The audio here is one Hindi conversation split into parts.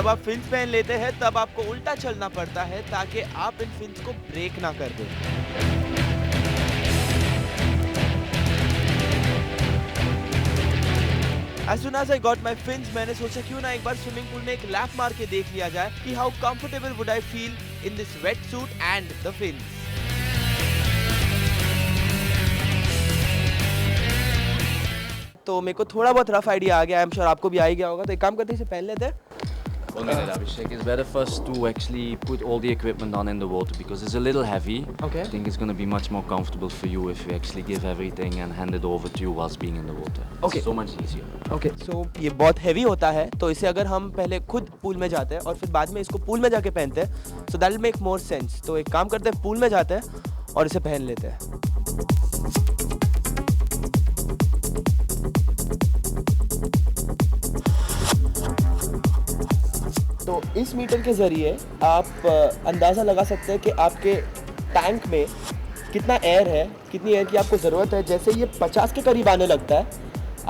जब आप फिन्स पहन लेते हैं तब आपको उल्टा चलना पड़ता है ताकि आप इन फिन्स को ब्रेक ना कर दें। As soon as I got my fins, मैंने सोचा क्यों ना एक बार स्विमिंग पूल में एक लैप मार के देख लिया जाए कि how comfortable would I feel in this wetsuit and the fins। तो मेरे को थोड़ा बहुत रफ आइडिया आ गया, आई एम श्योर आपको भी आ ही गया होगा, तो एक काम करते हैं इसे पहन लेते हैं। One minute, Abhishek. It's better first to actually put all the equipment on in the water because it's a little heavy. Okay. I think it's going to be much more comfortable for you if we actually give everything and hand it over to you whilst being in the water. Okay. It's so much easier. Okay so ये बहुत हैवी होता है, तो इसे अगर हम पहले खुद पूल में जाते हैं और फिर बाद में इसको पूल में जाके पहनते हैं, so that will make more sense. तो एक काम करते हैं, पूल में जाते हैं और इसे पहन लेते हैं। तो इस मीटर के ज़रिए आप अंदाज़ा लगा सकते हैं कि आपके टैंक में कितना एयर है, कितनी एयर की आपको ज़रूरत है। जैसे ये 50 के करीब आने लगता है,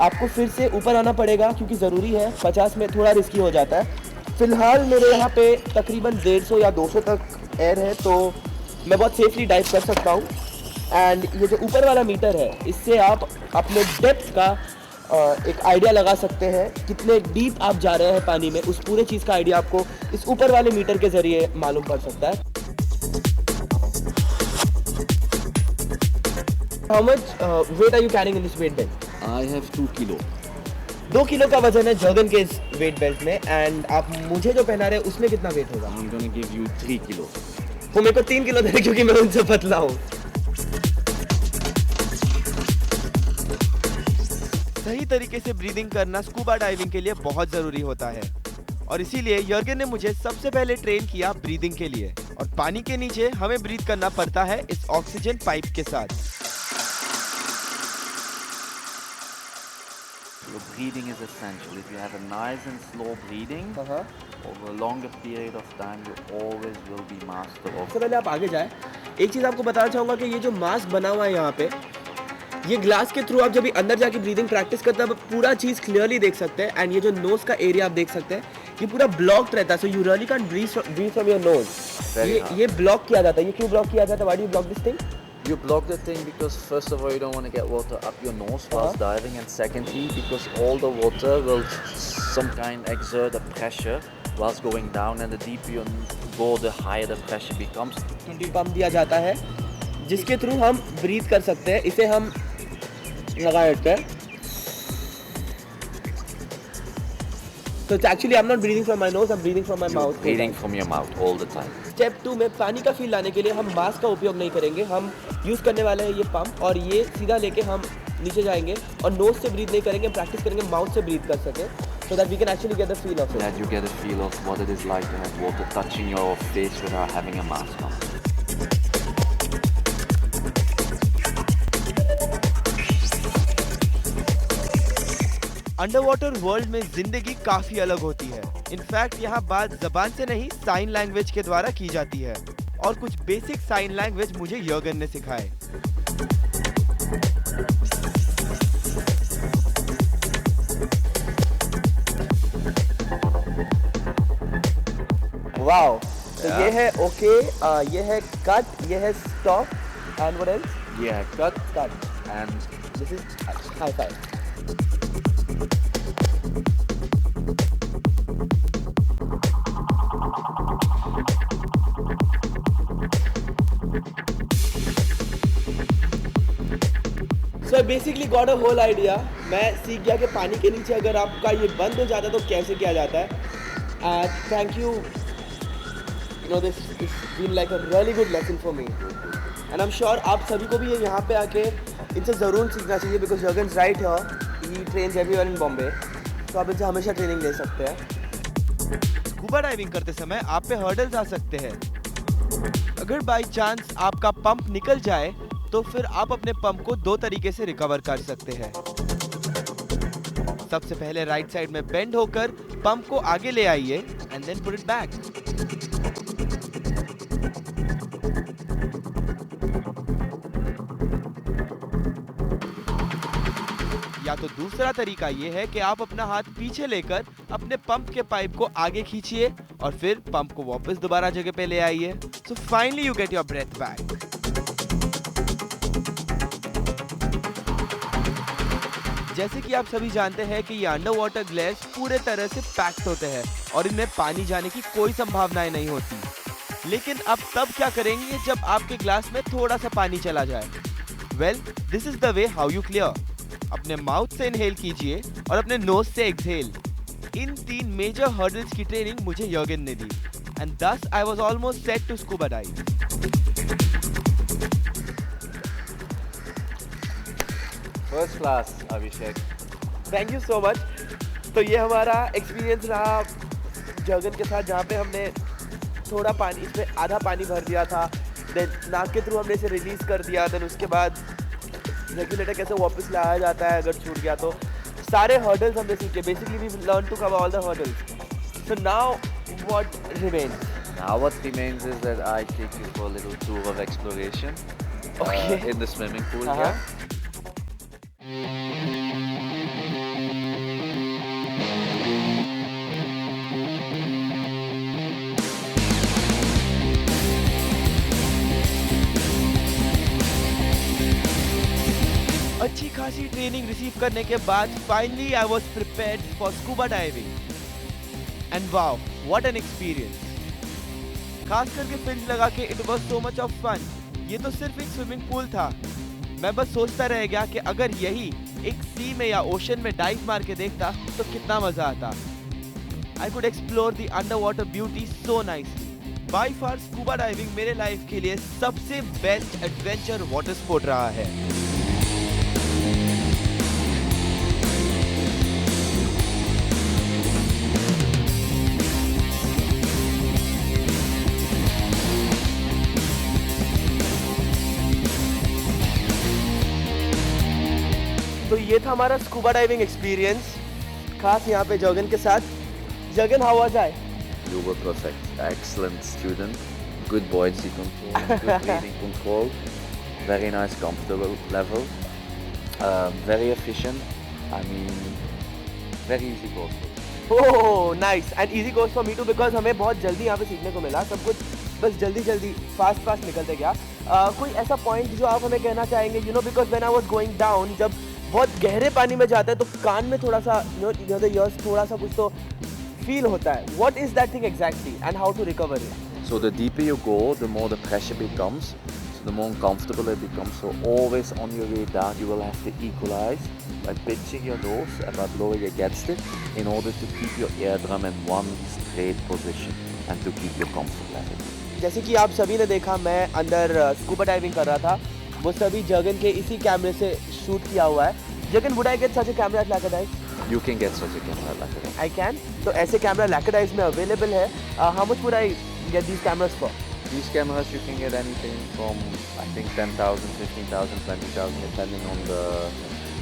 आपको फिर से ऊपर आना पड़ेगा क्योंकि ज़रूरी है, 50 में थोड़ा रिस्की हो जाता है। फ़िलहाल मेरे यहाँ पे तकरीबन 150 या 200 तक एयर है, तो मैं बहुत सेफली डाइव कर सकता हूँ। एंड ये जो ऊपर वाला मीटर है, इससे आप अपने डेप्थ का एक आइडिया लगा सकते हैं, कितने डीप आप जा रहे हैं पानी में, उस पूरे चीज़ का आइडिया आपको इस ऊपर वाले मीटर के ज़रिए मालूम पड़ सकता है। How much weight are you carrying in this weight belt? I have 2 kilo. 2 kilo का वजन है जर्गन के इस वेट बेल्ट में। एंड आप मुझे जो पहना रहे हैं उसमें कितना वेट होगा? I'm going to give you 3 kilo. वो मेरे को 3 किलो दे रहे क्योंकि मैं उनसे पतला हूँ। सही तरीके से ब्रीदिंग करना स्कूबा डाइविंग के लिए बहुत ज़रूरी होता है, और इसीलिए यर्गन ने मुझे सबसे पहले ट्रेन किया ब्रीदिंग के लिए। और पानी के नीचे हमें ब्रीथ करना पड़ता है इस ऑक्सीजन पाइप के साथ। Your breathing is essential. If you have a nice and slow breathing, over a longer period of time, you always will be master of. सबसे पहले आप आगे जाए, एक चीज़ आपको बताना चाहूँगा कि ये जो मास्क बना हुआ है यहाँ पे, ये ग्लास के थ्रू आप जब भी अंदर जाके ब्रीदिंग प्रैक्टिस करते हैं, आप पूरा चीज़ क्लियरली देख सकते हैं। एंड ये जो नोज का एरिया आप देख सकते हैं, ये पूरा ब्लॉक्ड रहता है, so you really can breathe from your nose. ये ब्लॉक किया जाता है। ये क्यों ब्लॉक किया जाता है? Why do you block this thing? You block the thing because first of all you don't want to get water up your nose whilst diving, and secondly because all the water will some kind exert a pressure whilst going down, and the deeper you go the higher the pressure becomes. Pump दिया जाता है जिसके थ्रू हम ब्रीथ कर सकते हैं। इसे हम लगा देते हैं। So actually I'm not breathing from my nose, I'm breathing from my You're mouth. breathing from your mouth all the time. Step 2 में पानी का फील लाने के लिए हम मास्क का उपयोग नहीं करेंगे। हम यूज़ करने वाले हैं ये पंप, और ये सीधा लेके हम नीचे जाएंगे और नोज से ब्रीथ नहीं करेंगे, प्रैक्टिस करेंगे माउथ से ब्रीथ कर सकें, so that we can actually get the feel of it. That you get a feel of what it is like to have water touching your face without having a mask on. Under water world में जिंदगी काफी अलग होती है। इनफैक्ट यहाँ बात जबान से नहीं, साइन लैंग्वेज के द्वारा की जाती है, और कुछ बेसिक साइन लैंग्वेज मुझे यर्गन ने सिखाए। वाओ, तो ये है ओके, ये है कट, ये है stop, and what else? Yeah, cut and this is high five. So I basically got a whole idea. मैं सीख गया कि पानी के नीचे अगर आपका ये बंद हो जाता है तो कैसे किया जाता है। Thank you. You know this been like a really good lesson for me. And I'm sure आप सभी को भी ये यहाँ पे आके इनसे ज़रूर सीखना चाहिए, because Jurgen's right here. He trains everywhere in Bombay. तो आप इनसे हमेशा ट्रेनिंग ले सकते हैं। स्कूबा डाइविंग करते समय आप पे हर्डल्स आ सकते हैं। अगर बाई चांस आपका पंप निकल जाए तो फिर आप अपने पंप को 2 तरीके से रिकवर कर सकते हैं। सबसे पहले राइट साइड में बेंड होकर पंप को आगे ले आइए and then put it back. या तो तो दूसरा तरीका ये है कि आप अपना हाथ पीछे लेकर अपने पंप के पाइप को आगे खींचिए और फिर पंप को वापस दोबारा जगह पे ले आइए। So finally you get your breath back. जैसे कि आप सभी जानते हैं कि ये अंडर वाटर ग्लेस पूरे तरह से पैक्ड होते हैं और इनमें पानी जाने की कोई संभावनाएं नहीं होती। लेकिन अब तब क्या करेंगे जब आपके ग्लास में थोड़ा सा पानी चला जाए? Well, this is the way how you clear. अपने माउथ से इनहेल कीजिए और अपने नोज से एक्सहेल। इन 3 मेजर हर्डल्स की ट्रेनिंग मुझे यर्गन ने दी and thus I was almost set to scuba dive. First class, Abhishek. Thank you so much. तो ये हमारा एक्सपीरियंस रहा जर्गन के साथ, जहाँ पे हमने थोड़ा पानी, इसमें आधा पानी भर दिया था, देन नाक के थ्रू हमने इसे रिलीज कर दिया, देन उसके बाद रेगुलेटर कैसे वापस लाया जाता है अगर छूट गया तो। सारे हर्डल्स हमने सीखे। Basically we learn to cover all the hurdles. So now what remains? Now what remains is that I take you for a little tour of exploration in the swimming pool here. अच्छी खासी ट्रेनिंग रिसीव करने के बाद finally I was prepared for scuba diving and wow what an experience. खास करके फिन्स लगा के it was so much of fun. ये तो सिर्फ एक स्विमिंग पूल था। मैं बस सोचता रह गया कि अगर यही एक सी में या ओशन में डाइव मार के देखता तो कितना मजा आता। I could explore the under water beauty so nicely. By far scuba diving मेरे लाइफ के लिए सबसे बेस्ट एडवेंचर वाटर स्पोर्ट रहा है। तो ये था हमारा स्कूबा डाइविंग एक्सपीरियंस, खास यहाँ पे जर्गन के साथ। Jurgen, how was I? You were perfect. Excellent student. Good buoyancy control, good breathing control. Very nice comfortable level. Very efficient. I mean, very easy course. Oh nice and easy course for me too, because हमें बहुत जल्दी यहाँ पे सीखने को मिला। सब कुछ बस जल्दी फास्ट निकलते गया। कोई ऐसा पॉइंट जो आप हमें कहना चाहेंगे? You know, because when I was going down, जब बहुत गहरे पानी में जाता है तो कान में थोड़ा सा ईयर्स थोड़ा सा कुछ तो फील होता है। What is that thing exactly and how to recover it? So the deeper you go, the more the pressure becomes, so the more uncomfortable it becomes. So always on your way down, you will have to equalize by pitching your nose and by blowing against it in order to keep your eardrum in one straight position and to keep your comfort level. जैसे कि आप सभी ने देखा, मैं अंदर स्कूबा डाइविंग कर रहा था। वो सभी जर्गन के इसी कैमरे से शूट किया हुआ है। Jurgen, would I get such a camera at Laccadive? You can get such a camera at Laccadive. I can. तो ऐसे कैमरा Laccadive में अवेलेबल है। How much would I get these cameras for? These cameras you can get anything from I think 10,000, 15,000, 20,000 depending on the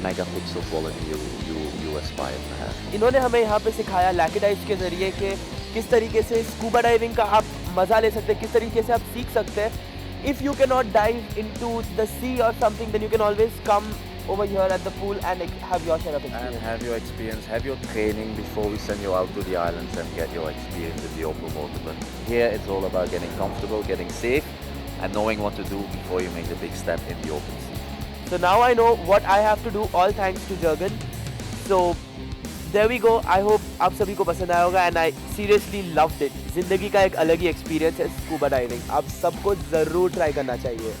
megapixel quality you aspire to have. इन्होंने हमें यहाँ पे सिखाया Laccadive के जरिए कि किस तरीके से स्कूबा डाइविंग का आप मज़ा ले सकते हैं, किस तरीके से आप सीख सकते हैं। If you cannot dive into the sea or something, then you can always come over here at the pool and have your share of experience. And have your experience, have your training before we send you out to the islands and get your experience in the open water. But here it's all about getting comfortable, getting safe, and knowing what to do before you make the big step in the open sea. So now I know what I have to do, all thanks to Jurgen. So there we go. I hope आप सभी को पसंद आया होगा and I seriously loved it. जिंदगी का एक अलग ही एक्सपीरियंस है स्कूबा डाइविंग। आप सबको ज़रूर ट्राई करना चाहिए।